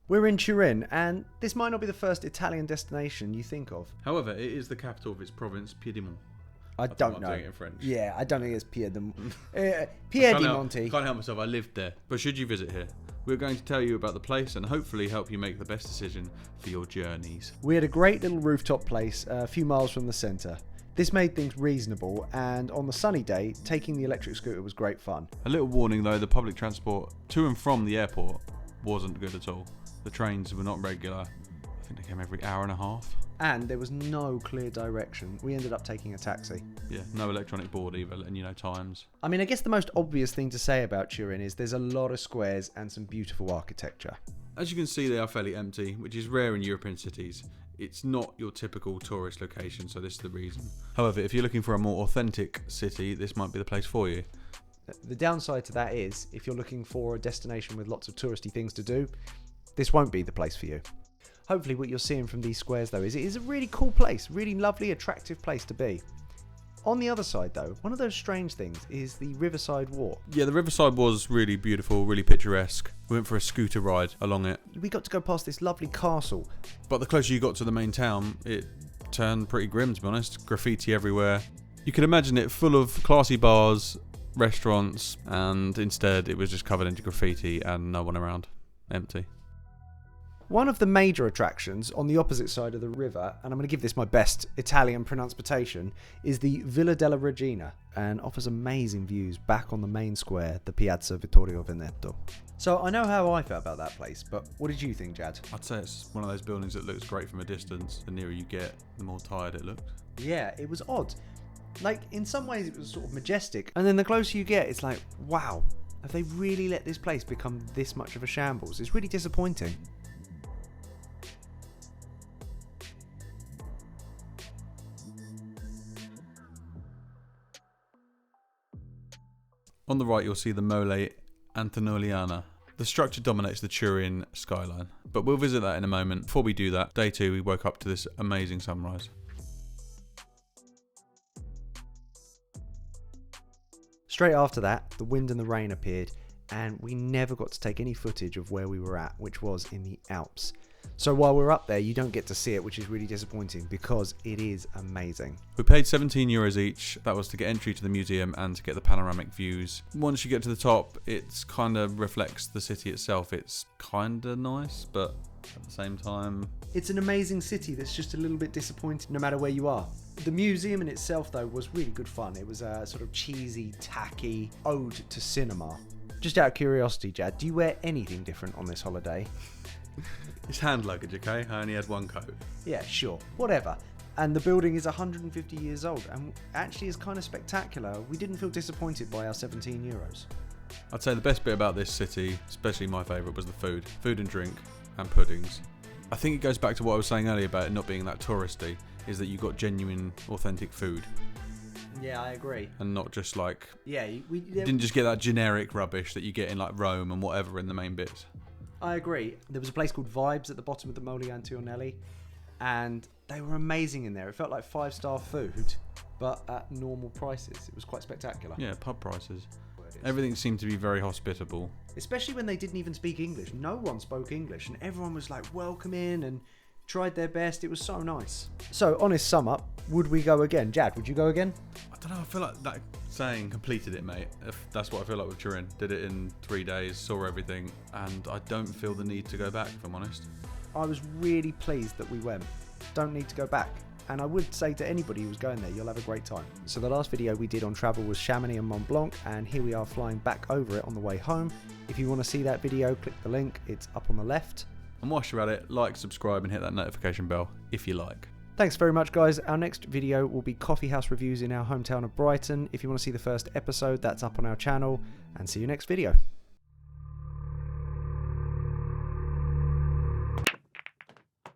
We're in Turin, and this might not be the first Italian destination you think of. However, it is the capital of its province, Piedmont. I don't know. I'm doing it in French. Yeah, I don't think it's Piedmont. Can't help myself, I lived there. But should you visit here, we're going to tell you about the place and hopefully help you make the best decision for your journeys. We had a great little rooftop place a few miles from the centre. This made things reasonable, and on the sunny day, taking the electric scooter was great fun. A little warning though, the public transport to and from the airport wasn't good at all. The trains were not regular. I think they came every hour and a half. And there was no clear direction. We ended up taking a taxi. Yeah, no electronic board either, letting you know times. I mean, I guess the most obvious thing to say about Turin is there's a lot of squares and some beautiful architecture. As you can see, they are fairly empty, which is rare in European cities. It's not your typical tourist location, so this is the reason. However, if you're looking for a more authentic city, this might be the place for you. The downside to that is, if you're looking for a destination with lots of touristy things to do, this won't be the place for you. Hopefully what you're seeing from these squares though is it is a really cool place, really lovely, attractive place to be. On the other side though, one of those strange things is the Riverside Walk. Yeah, the Riverside was really beautiful, really picturesque. We went for a scooter ride along it. We got to go past this lovely castle. But the closer you got to the main town, it turned pretty grim, to be honest. Graffiti everywhere. You could imagine it full of classy bars, restaurants, and instead it was just covered into graffiti and no one around. Empty. One of the major attractions on the opposite side of the river, and I'm going to give this my best Italian pronunciation, is the Villa della Regina, and offers amazing views back on the main square, the Piazza Vittorio Veneto. So I know how I felt about that place, but what did you think, Jad? I'd say it's one of those buildings that looks great from a distance. The nearer you get, the more tired it looked. Yeah, it was odd. Like, in some ways it was sort of majestic, and then the closer you get, it's like, wow, have they really let this place become this much of a shambles? It's really disappointing. On the right, you'll see the Mole Antonoliana. The structure dominates the Turin skyline, but we'll visit that in a moment. Before we do that, day 2, we woke up to this amazing sunrise. Straight after that, the wind and the rain appeared, and we never got to take any footage of where we were at, which was in the Alps. So while we're up there, you don't get to see it, which is really disappointing because it is amazing. We paid €17 each. That was to get entry to the museum and to get the panoramic views. Once you get to the top, it kind of reflects the city itself. It's kind of nice, but at the same time... It's an amazing city that's just a little bit disappointing no matter where you are. The museum in itself, though, was really good fun. It was a sort of cheesy, tacky ode to cinema. Just out of curiosity, Jad, do you wear anything different on this holiday? It's hand luggage, okay? I only had one coat. Yeah, sure. Whatever. And the building is 150 years old and actually is kind of spectacular. We didn't feel disappointed by our €17. I'd say the best bit about this city, especially my favourite, was the food. Food and drink and puddings. I think it goes back to what I was saying earlier about it not being that touristy, is that you got genuine, authentic food. Yeah, I agree. And not just like... Yeah, we didn't just get that generic rubbish that you get in like Rome and whatever in the main bits. I agree. There was a place called Vibes at the bottom of the Mole Antonelli, and they were amazing in there. It felt like 5-star food, but at normal prices. It was quite spectacular. Yeah, pub prices. Everything seemed to be very hospitable. Especially when they didn't even speak English. No one spoke English, and everyone was like welcoming and tried their best. It was so nice. So, honest sum up, would we go again? Jad, would you go again? I don't know, I feel like that saying completed it, mate. If that's what I feel like with Turin. Did it in 3 days, saw everything, and I don't feel the need to go back, if I'm honest. I was really pleased that we went. Don't need to go back. And I would say to anybody who's going there, you'll have a great time. So the last video we did on travel was Chamonix and Mont Blanc, and here we are flying back over it on the way home. If you want to see that video, click the link. It's up on the left. And whilst you're at it, like, subscribe and hit that notification bell if you like. Thanks very much, guys. Our next video will be coffee house reviews in our hometown of Brighton. If you want to see the first episode, that's up on our channel. And see you next video.